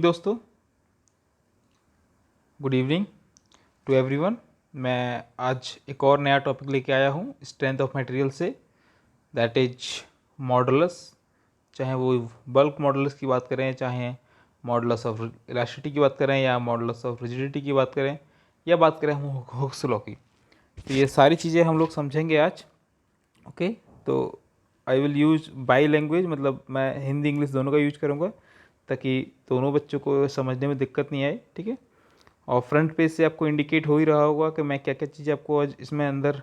दोस्तों, good evening to everyone. मैं आज एक और नया टॉपिक लेके आया हूँ स्ट्रेंथ ऑफ मटेरियल से, दैट इज मॉडुलस। चाहे वो बल्क मॉडुलस की बात करें, चाहे मॉडुलस ऑफ इलास्टिसिटी की बात करें, या मॉडुलस ऑफ रिजिडिटी की बात करें, या बात करें हम हुक्स लॉ की, तो ये सारी चीज़ें हम लोग समझेंगे आज। ओके, तो I will use by language, मतलब मैं हिंदी इंग्लिश दोनों का यूज करूँगा ताकि दोनों बच्चों को समझने में दिक्कत नहीं आए। ठीक है, और फ्रंट पेज से आपको इंडिकेट हो ही रहा होगा कि मैं क्या क्या चीज़ें आपको आज इसमें अंदर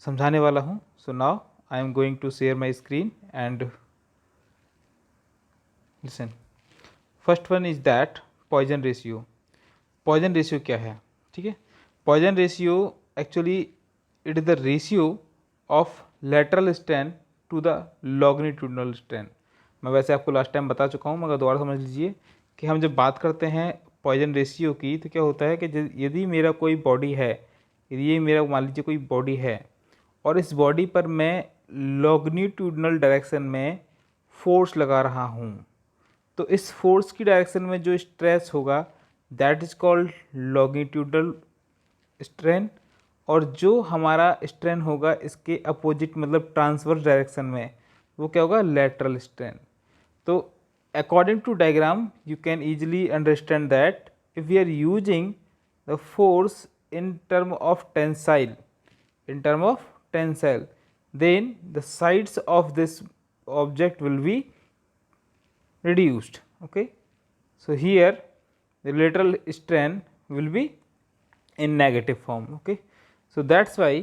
समझाने वाला हूँ। So now I am going to share my screen and listen. First one is that Poisson ratio. Poisson ratio क्या है? ठीक है, Poisson ratio actually it is the ratio of lateral strain to the longitudinal strain. मैं वैसे आपको last time बता चुका हूँ, मगर दोबारा समझ लीजिए कि हम जब बात करते हैं पॉइजन रेशियो की, तो क्या होता है कि यदि मेरा कोई बॉडी है, यदि ये मेरा मान लीजिए कोई बॉडी है और इस बॉडी पर मैं लॉन्गिट्यूडिनल डायरेक्शन में फोर्स लगा रहा हूँ, तो इस फोर्स की डायरेक्शन में जो स्ट्रेस होगा that is called longitudinal strain, और जो हमारा स्ट्रेन होगा इसके अपोजिट मतलब ट्रांसवर्स डायरेक्शन में, वो क्या होगा? Lateral strain. तो according to diagram you can easily understand that if we are using the force in term of tensile, then the sides of this object will be reduced. Okay, so here the lateral strain will be in negative form. Okay, so that's why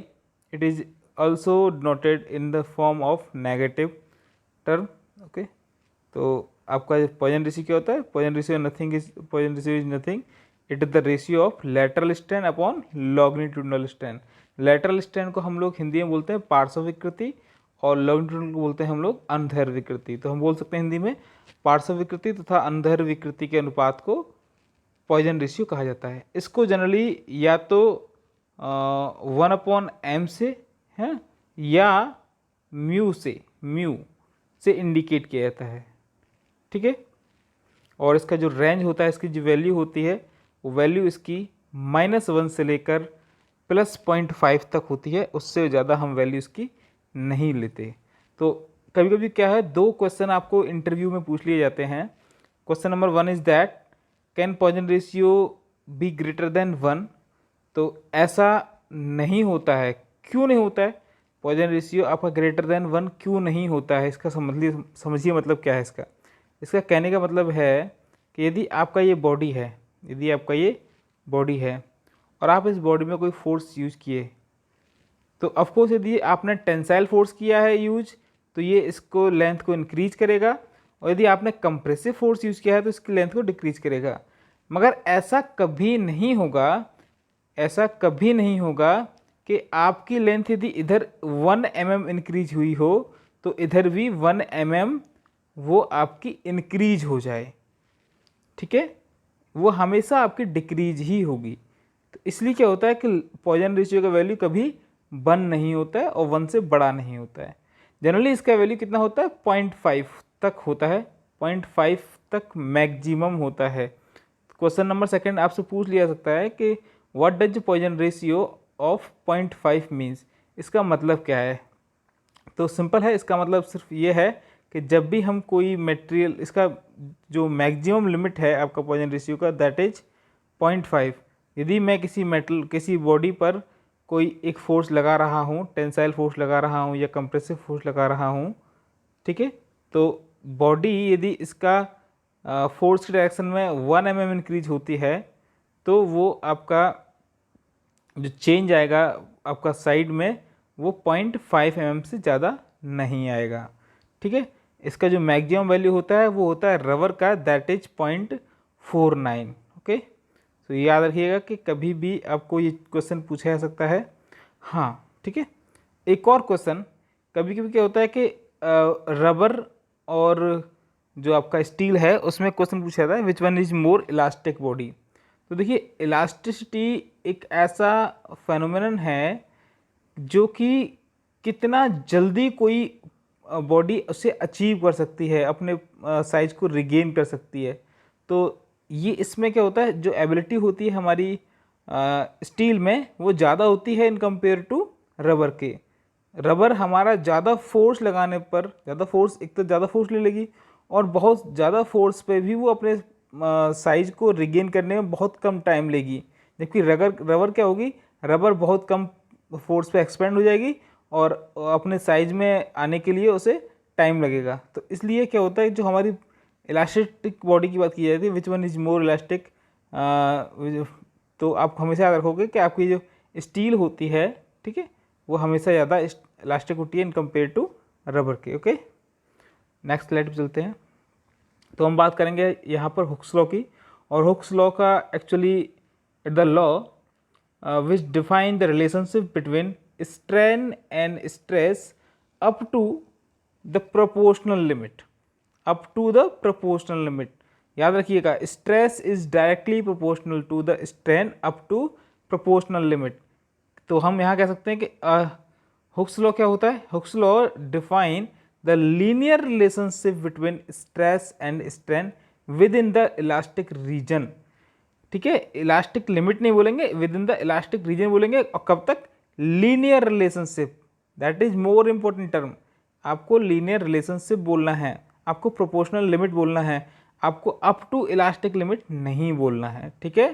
it is also noted in the form of negative term. Okay, तो आपका poison ratio क्या होता है? Poisson ratio is nothing, it is the ratio of lateral strain upon longitudinal strain. Lateral strain को हम लोग हिंदी में बोलते हैं पार्श्व विकृति, और लॉन्गिट्यूडिनल को बोलते हैं हम लोग अंधैर्घ्य विकृति। तो हम बोल सकते हैं हिंदी में पार्श्व विकृति तथा अंधैर्घ्य विकृति के अनुपात को पॉइजन रेशियो कहा जाता है। इसको जनरली या तो 1/m से है, या म्यू से इंडिकेट किया जाता है। ठीक है, और इसका जो रेंज होता है, इसकी जो वैल्यू होती है, वो वैल्यू इसकी -1 से लेकर +0.5 तक होती है। उससे ज़्यादा हम वैल्यू इसकी नहीं लेते। तो कभी कभी क्या है, 2 क्वेश्चन आपको इंटरव्यू में पूछ लिए जाते हैं। Question number 1 is that can Poisson ratio be greater than 1? तो ऐसा नहीं होता है। क्यों नहीं होता है? पॉइजन रेशियो आपका ग्रेटर देन 1 क्यों नहीं होता है? इसका समझिए मतलब क्या है इसका। इसका कहने का मतलब है कि यदि आपका ये बॉडी है, और आप इस बॉडी में कोई फोर्स यूज किए, तो ऑफकोर्स यदि आपने टेंसाइल फोर्स किया है यूज, तो ये इसको लेंथ को इंक्रीज करेगा, और यदि आपने कंप्रेसिव फोर्स यूज किया है तो इसकी लेंथ को डिक्रीज करेगा। मगर ऐसा कभी नहीं होगा कि आपकी लेंथ यदि इधर 1 mm इंक्रीज हुई हो तो इधर भी 1 mm वो आपकी इंक्रीज हो जाए। ठीक है, वो हमेशा आपकी डिक्रीज ही होगी। तो इसलिए क्या होता है कि पॉइजन रेशियो का वैल्यू कभी 1 नहीं होता है और 1 से बड़ा नहीं होता है। जनरली इसका वैल्यू कितना होता है? 0.5 तक होता है, 0.5 तक मैक्सिमम होता है। क्वेश्चन नंबर 2 आपसे पूछ लिया सकता है कि what does Poisson ratio of 0.5 means, इसका मतलब क्या है? तो सिंपल है, इसका मतलब सिर्फ ये है कि जब भी हम कोई मटेरियल, इसका जो मैक्सिमम लिमिट है आपका पॉइजन रेशियो का दैट इज 0.5। यदि मैं किसी बॉडी पर कोई एक फोर्स लगा रहा हूँ, टेंसाइल फोर्स लगा रहा हूँ या कंप्रेसिव फोर्स लगा रहा हूँ, ठीक है, तो बॉडी यदि इसका फोर्स की डायरेक्शन में 1 mm इंक्रीज होती है, तो वो आपका जो चेंज आएगा आपका साइड में, वो 0.5 mm से ज़्यादा नहीं आएगा। ठीक है, इसका जो मैक्सिमम वैल्यू होता है वो होता है रबर का, दैट इज 0.49। ओके, तो याद रखिएगा कि कभी भी आपको ये क्वेश्चन पूछा जा सकता है। हाँ, ठीक है, एक और क्वेश्चन कभी कभी क्या होता है कि रबर और जो आपका स्टील है उसमें क्वेश्चन पूछा जाता है which one is more elastic body. तो देखिए, इलास्टिसिटी एक ऐसा फेनोमेनन है जो कि कितना जल्दी कोई बॉडी उसे अचीव कर सकती है, अपने साइज को रिगेन कर सकती है। तो ये इसमें क्या होता है, जो एबिलिटी होती है हमारी स्टील में वो ज़्यादा होती है इन कंपेयर टू रबर के। रबर हमारा ज़्यादा फोर्स लगाने पर, ज़्यादा फोर्स, एक तो ज़्यादा फोर्स ले लेगी और बहुत ज़्यादा फोर्स पे भी वो अपने साइज को रिगेन करने में बहुत कम टाइम लेगी। जबकि रबर क्या होगी, रबर बहुत कम फोर्स पे एक्सपेंड हो जाएगी और अपने साइज में आने के लिए उसे टाइम लगेगा। तो इसलिए क्या होता है, जो हमारी इलास्टिक बॉडी की बात की जाती है, which one is more elastic, तो आप हमेशा याद रखोगे कि आपकी जो स्टील होती है, ठीक है, वो हमेशा ज़्यादा इलास्टिक होती है इन कंपेयर टू रबर के। ओके, नेक्स्ट स्लाइड पे चलते हैं। तो हम बात करेंगे यहाँ पर हुक्स लॉ की, और हुक्स लॉ का actually the law which define the relationship between strain and stress up to the proportional limit, up to the proportional limit. याद रखिएगा, stress is directly proportional to the strain up to proportional limit. तो हम यहाँ कह सकते हैं कि Hooke's law क्या होता है, Hooke's law define the linear relationship between stress and strain within the elastic region. ठीक है, इलास्टिक लिमिट नहीं बोलेंगे, within the elastic region बोलेंगे। और कब तक, linear relationship, that is more important term. आपको लीनियर रिलेशनशिप बोलना है, आपको प्रोपोर्शनल लिमिट बोलना है, आपको अप टू इलास्टिक लिमिट नहीं बोलना है। ठीक है,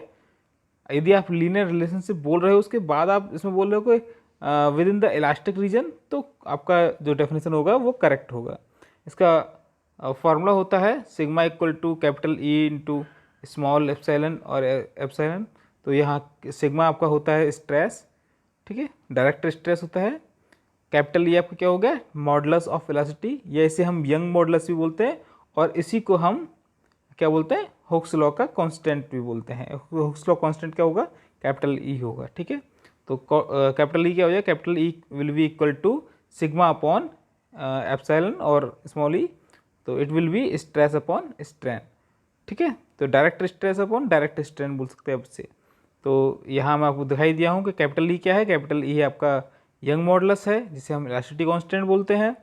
यदि आप लीनियर रिलेशनशिप बोल रहे हो उसके बाद आप इसमें बोल रहे हो कि within the elastic region, तो आपका जो डेफिनेशन होगा वो करेक्ट होगा। इसका फॉर्मूला होता है sigma equal to capital E into small epsilon और एप्सिलॉन। तो यहाँ सिग्मा आपका होता है स्ट्रेस, ठीक है, डायरेक्ट स्ट्रेस होता है। कैपिटल ई आपका क्या हो गया, मॉडुलस ऑफ वेलोसिटी, या इसे हम यंग मॉडुलस भी बोलते हैं, और इसी को हम क्या बोलते हैं, हुक्स लॉ का कांस्टेंट भी बोलते हैं। हुक्स लॉ कांस्टेंट क्या होगा, कैपिटल ई होगा। ठीक है, तो कैपिटल ई क्या हो जाएगा, capital E will be equal to sigma upon epsilon और स्मॉल ई, तो it will be stress upon strain. ठीक है, तो direct stress upon direct strain बोल सकते हैं अब से। तो यहाँ मैं आपको दिखाई दिया हूँ कि कैपिटल ई क्या है, कैपिटल ई आपका यंग मॉडुलस है जिसे हम इलास्टिसिटी कांस्टेंट बोलते हैं।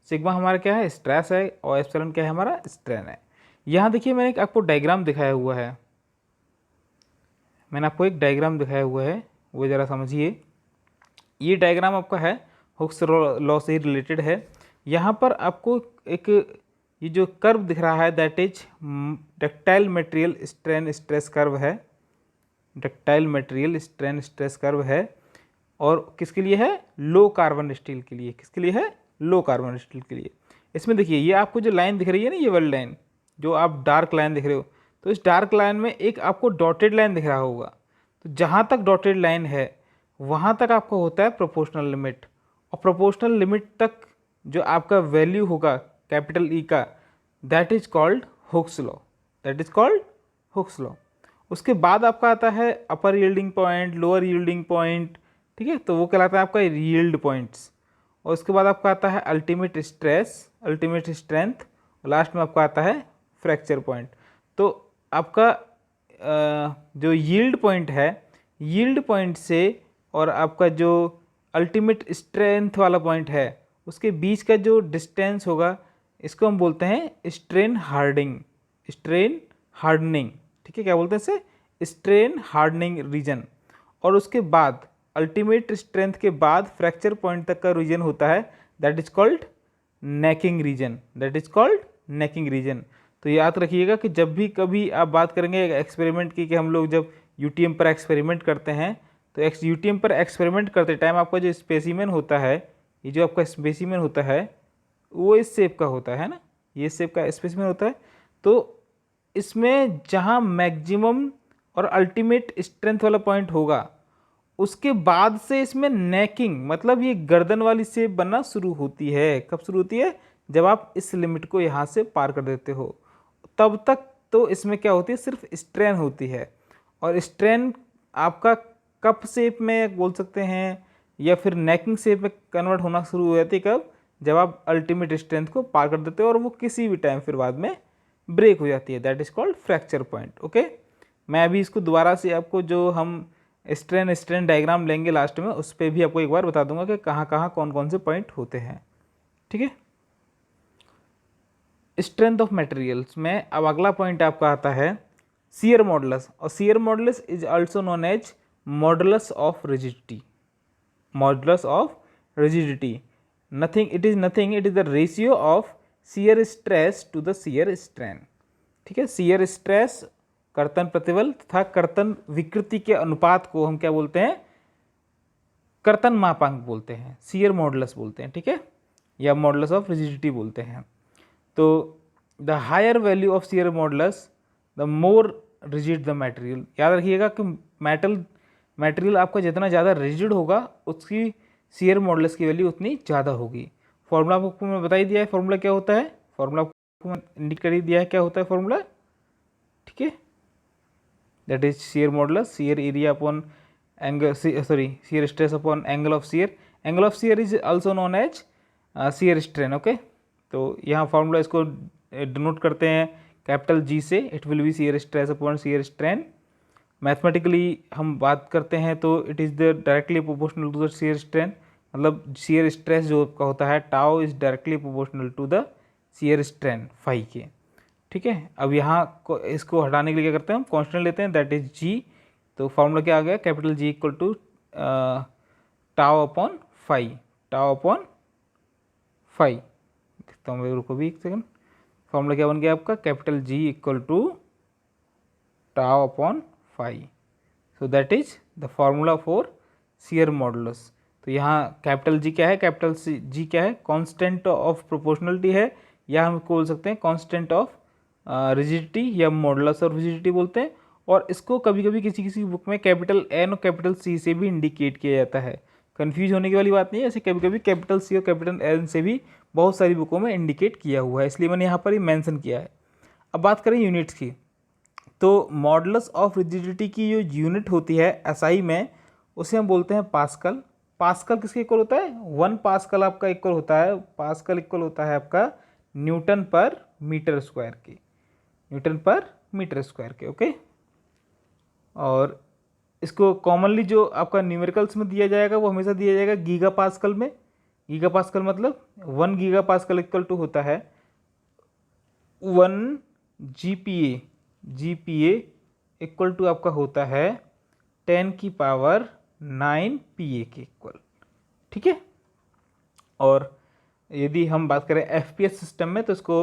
सिग्मा हमारा क्या है, स्ट्रेस है, और एप्सिलॉन क्या है, हमारा स्ट्रेन है। यहाँ देखिए मैंने एक आपको डायग्राम दिखाया हुआ है, मैंने आपको एक डायग्राम दिखाया हुआ है, वो ज़रा समझिए। ये डायग्राम आपका है हुक्स लॉ से रिलेटेड है। यहाँ पर आपको एक ये जो कर्व दिख रहा है, that is ductile material strain stress curve है, ductile material strain stress curve है। और किसके लिए है, लो कार्बन स्टील के लिए। किसके लिए है, लो कार्बन स्टील के लिए। इसमें देखिए ये आपको जो लाइन दिख रही है ना, ये वाली लाइन जो आप डार्क लाइन दिख रहे हो, तो इस डार्क लाइन में एक आपको डॉटेड लाइन दिख रहा होगा। तो जहाँ तक डॉटेड लाइन है वहाँ तक आपको होता है प्रोपोर्शनल लिमिट, और प्रोपोर्शनल लिमिट तक जो आपका वैल्यू होगा कैपिटल ई का, that is called Hooke's law, that is called Hooke's law. उसके बाद आपका आता है upper yielding point, lower yielding point, ठीक है, तो वो कहलाता है आपका यील्ड पॉइंट्स। और उसके बाद आपका आता है ultimate stress, ultimate strength, last में आपका आता है फ्रैक्चर पॉइंट। तो आपका जो यील्ड पॉइंट है, यील्ड पॉइंट से और आपका जो अल्टीमेट स्ट्रेंथ वाला पॉइंट है उसके बीच का जो डिस्टेंस होगा, इसको हम बोलते हैं स्ट्रेन हार्डनिंग, स्ट्रेन हार्डनिंग। ठीक है, क्या बोलते हैं इसे, स्ट्रेन हार्डनिंग रीजन। और उसके बाद अल्टीमेट स्ट्रेंथ के बाद फ्रैक्चर पॉइंट तक का रीजन होता है, that is called necking region, that is called necking region. तो याद रखिएगा कि जब भी कभी आप बात करेंगे एक्सपेरिमेंट की, कि हम लोग जब यूटीएम पर एक्सपेरिमेंट करते हैं, तो यूटीएम पर एक्सपेरिमेंट करते टाइम आपका जो स्पेसिमेन होता है, ये जो आपका स्पेसिमेन होता है वो इस शेप का होता है ना, ये शेप का स्पेसिमेन होता है। तो इसमें जहाँ मैक्सिमम और अल्टीमेट स्ट्रेंथ वाला पॉइंट होगा, उसके बाद से इसमें नेकिंग, मतलब ये गर्दन वाली शेप बनना शुरू होती है। कब शुरू होती है, जब आप इस लिमिट को यहाँ से पार कर देते हो। तब तक तो इसमें क्या होती है, सिर्फ स्ट्रेन होती है। और स्ट्रेन आपका कप शेप में बोल सकते हैं, या फिर नेकिंग शेप में कन्वर्ट होना शुरू हो जाती है कब, जब आप अल्टीमेट स्ट्रेंथ को पार कर देते हो और वो किसी भी टाइम फिर बाद में ब्रेक हो जाती है, that is called fracture point. Okay, मैं अभी इसको दोबारा से आपको जो हम स्ट्रेन डायग्राम लेंगे लास्ट में, उस पर भी आपको एक बार बता दूंगा कि कहाँ कहाँ कौन कौन से पॉइंट होते हैं। ठीक है, स्ट्रेंथ ऑफ मटेरियल्स में अब अगला पॉइंट आपका आता है शियर मॉडुलस, और shear modulus is also known as modulus of rigidity, modulus of rigidity, nothing, it is nothing, it is the ratio of shear stress to the shear strain. ठीक है, shear stress कर्तन प्रतिबल तथा कर्तन विकृति के अनुपात को हम क्या बोलते हैं, कर्तन मापांक बोलते हैं, शियर मॉडुलस बोलते हैं। ठीक है, या मॉडुलस ऑफ रिजिडिटी बोलते हैं। तो the higher value of shear modulus the more rigid the material. याद रखिएगा कि मटेरियल आपका जितना ज़्यादा रिजिड होगा उसकी शियर मॉडुलस की वैल्यू उतनी ज़्यादा होगी। फॉर्मूला आपको मैं बता ही दिया है, फॉर्मूला क्या होता है, फॉर्मूला आपको इंडिकेट कर ही दिया है क्या होता है फॉर्मूला। ठीक है, that is shear modulus, shear area upon angle, sorry shear stress upon angle of shear, angle of shear is also known as shear strain. Okay, तो यहाँ फॉर्मूला इसको डिनोट करते हैं कैपिटल जी से, it will be shear stress upon shear strain. Mathematically हम बात करते हैं तो it is the directly proportional to the shear strain, मतलब शियर स्ट्रेस जो आपका होता है tau is directly proportional to the shear strain phi के। ठीक है, अब यहाँ इसको हटाने के लिए क्या करते हैं, हम कांस्टेंट लेते हैं, दैट इज जी। तो फॉर्मूला क्या आ गया, capital G equal to tau upon phi, tau upon phi. देखता हूँ मैं, रुको भी एक सेकंड, फॉर्मूला क्या बन गया आपका, capital G equal to tau upon phi. So that is the formula for shear modulus. तो यहाँ कैपिटल जी क्या है, कैपिटल जी क्या है, कांस्टेंट ऑफ प्रोपोर्शनलिटी है, या हम बोल सकते हैं कांस्टेंट ऑफ रिजिडिटी या मॉडुलस ऑफ रिजिडिटी बोलते हैं। और इसको कभी कभी किसी किसी बुक में कैपिटल एन और कैपिटल सी से भी इंडिकेट किया जाता है। कन्फ्यूज होने की वाली बात नहीं है, ऐसे कभी कभी कैपिटल सी और कैपिटल एन से भी बहुत सारी बुकों में इंडिकेट किया हुआ है, इसलिए मैंने यहाँ पर ही मेंशन किया है। अब बात करें यूनिट्स की, तो मॉडुलस ऑफ रिजिडिटी की जो यूनिट होती है एसआई में, उसे हम बोलते हैं पास्कल। पास्कल किसके इक्वल होता है, 1 पास्कल आपका इक्वल होता है, पास्कल इक्वल होता है आपका न्यूटन पर मीटर स्क्वायर के, न्यूटन पर मीटर स्क्वायर के। ओके, और इसको कॉमनली जो आपका न्यूमेरिकल्स में दिया जाएगा वो हमेशा दिया जाएगा गीगा पास्कल में। गीगा पास्कल मतलब 1 गीगा पास्कल इक्वल टू होता है 1 जीपीए, जीपीए इक्वल टू आपका होता है 10 की पावर 9 पीए के इक्वल। ठीक है, और यदि हम बात करें एफपीएस सिस्टम में तो इसको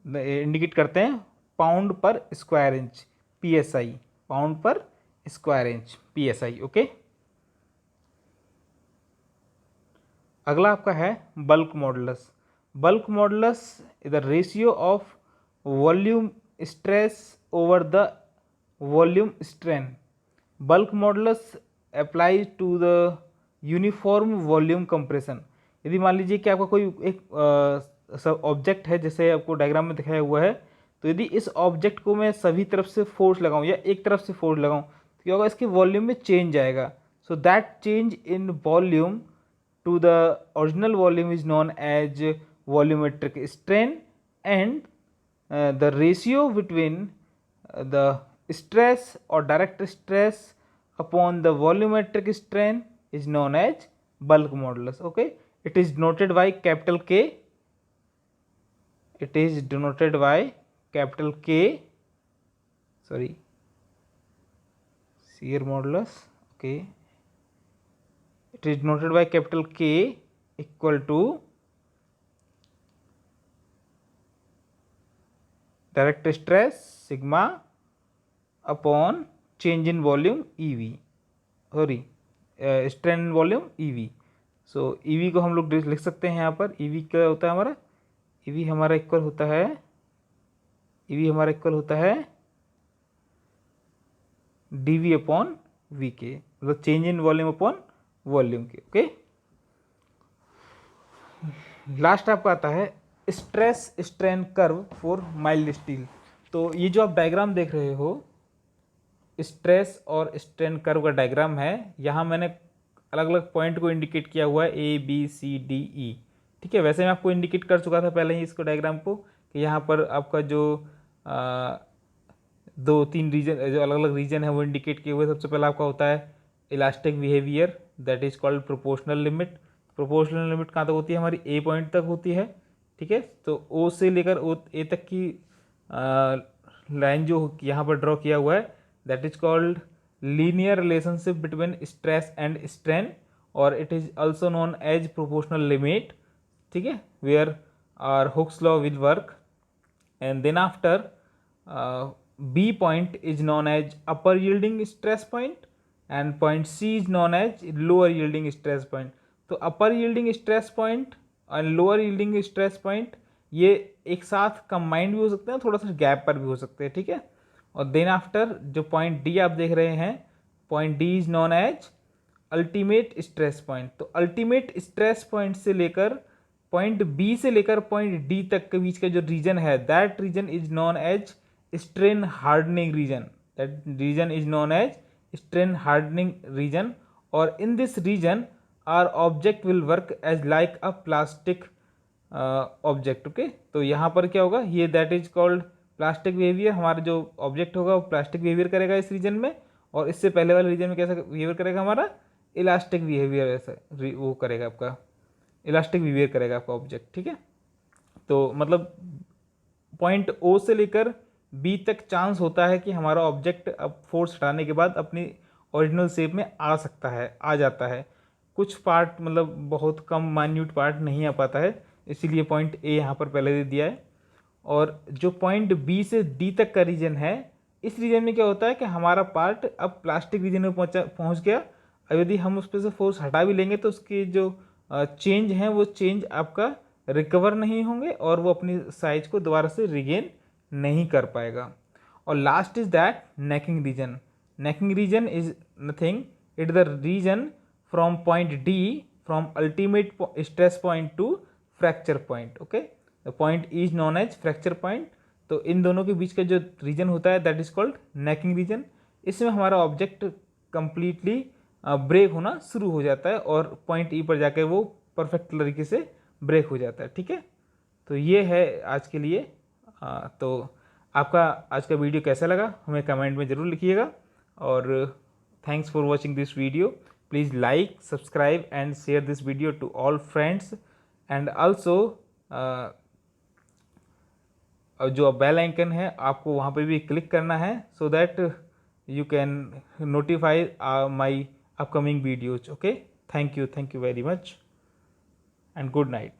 इंडिकेट करते हैं pound per square inch, PSI, pound per square inch, PSI. Okay, अगला आपका है bulk modulus. Bulk modulus is the ratio of volume stress over the volume strain. Bulk modulus applies to the uniform volume compression. यदि मान लीजिए कि आपका कोई एक सब ऑब्जेक्ट है, जैसे आपको डायग्राम में दिखाया हुआ है, तो यदि इस ऑब्जेक्ट को मैं सभी तरफ से फोर्स लगाऊं या एक तरफ से फोर्स लगाऊं तो क्या होगा, इसके वॉल्यूम में चेंज आएगा। So that change in volume to the original volume is known as volumetric strain, and the ratio between the stress or direct stress upon the volumetric strain is known as bulk modulus. Okay, it is denoted by capital K, it is denoted by capital K, sorry, shear modulus. Okay, it is denoted by capital K equal to direct stress sigma upon change in volume EV, sorry strain in volume EV. So EV को हम लोग लिख सकते हैं यहाँ पर, EV क्या होता है हमारा, EV हमारा इक्वल होता है, EV हमारा इक्वल होता है DV अपॉन V के, मतलब change in volume upon volume के। ओके, लास्ट आपका आता है stress strain curve for mild steel. तो ये जो आप डायग्राम देख रहे हो, स्ट्रेस और स्ट्रेन कर्व का डायग्राम है, यहाँ मैंने अलग अलग पॉइंट को इंडिकेट किया हुआ है A B C D E। ठीक है, वैसे मैं आपको इंडिकेट कर चुका था पहले ही इसको डायग्राम को, कि यहाँ पर आपका जो 2-3 रीजन, जो अलग अलग रीजन है वो इंडिकेट किए हुए। सबसे पहला आपका होता है elastic behaviour, that is called proportional limit. Proportional limit कहाँ तक होती है हमारी, ए पॉइंट तक होती है। ठीक है, तो ओ से लेकर ए तक की लाइन जो यहाँ पर ड्रॉ किया हुआ है that is called linear relationship between stress and strain, और it is also known as proportional limit, ठीक है, where are Hooke's law will work. And then after B point is known as upper yielding stress point and point C is known as lower yielding stress point. तो upper yielding stress point और lower yielding stress point ये एक साथ combined भी हो सकते हैं, थोड़ा सा गैप पर भी हो सकते हैं, ठीक है. और देन आफ्टर जो पॉइंट डी आप देख रहे हैं, point D is known as ultimate stress point. तो अल्टीमेट स्ट्रेस पॉइंट से लेकर पॉइंट बी से लेकर पॉइंट डी तक के बीच का जो रीजन है that region is known as strain hardening region. That region is known as strain hardening region, or in this region our object will work as like a plastic object. okay, तो यहाँ पर क्या होगा, ये that is called plastic behavior. हमारा जो object होगा वो प्लास्टिक बिहेवियर करेगा इस रीजन में, और इससे पहले वाले रीजन में कैसा बिहेवियर करेगा, हमारा इलास्टिक बिहेवियर, ऐसा वो करेगा, आपका इलास्टिक बिहेवियर करेगा आपका ऑब्जेक्ट, ठीक है. तो मतलब पॉइंट ओ से लेकर बी तक चांस होता है कि हमारा ऑब्जेक्ट अब फोर्स हटाने के बाद अपनी ओरिजिनल शेप में आ सकता है, आ जाता है. कुछ पार्ट मतलब बहुत कम माइन्यूट पार्ट नहीं आ पाता है, इसीलिए पॉइंट ए यहाँ पर पहले दे दिया है. और जो पॉइंट बी से डी तक का रीजन है, इस रीजन में क्या होता है कि हमारा पार्ट अब प्लास्टिक रीजन में पहुँच गया. अब यदि हम उस पर से फोर्स हटा भी लेंगे तो उसकी जो चेंज हैं वो चेंज आपका रिकवर नहीं होंगे और वो अपनी साइज को दोबारा से रिगेन नहीं कर पाएगा. और last is that necking region. Necking region is nothing, it the region from point D from ultimate stress point to fracture point. Okay, the point is known as fracture point. तो इन दोनों के बीच का जो रीजन होता है that is called necking region. इसमें हमारा ऑब्जेक्ट कंप्लीटली ब्रेक होना शुरू हो जाता है और पॉइंट ई पर जाकर वो परफेक्ट तरीके से ब्रेक हो जाता है, ठीक है. तो ये है आज के लिए. तो आपका आज का वीडियो कैसा लगा हमें कमेंट में ज़रूर लिखिएगा, और thanks for watching this video. Please like, subscribe and share this video to all friends, and also जो बेल आइकन है आपको वहाँ पे भी क्लिक करना है so that you can notify my upcoming videos. Okay, thank you very much and good night.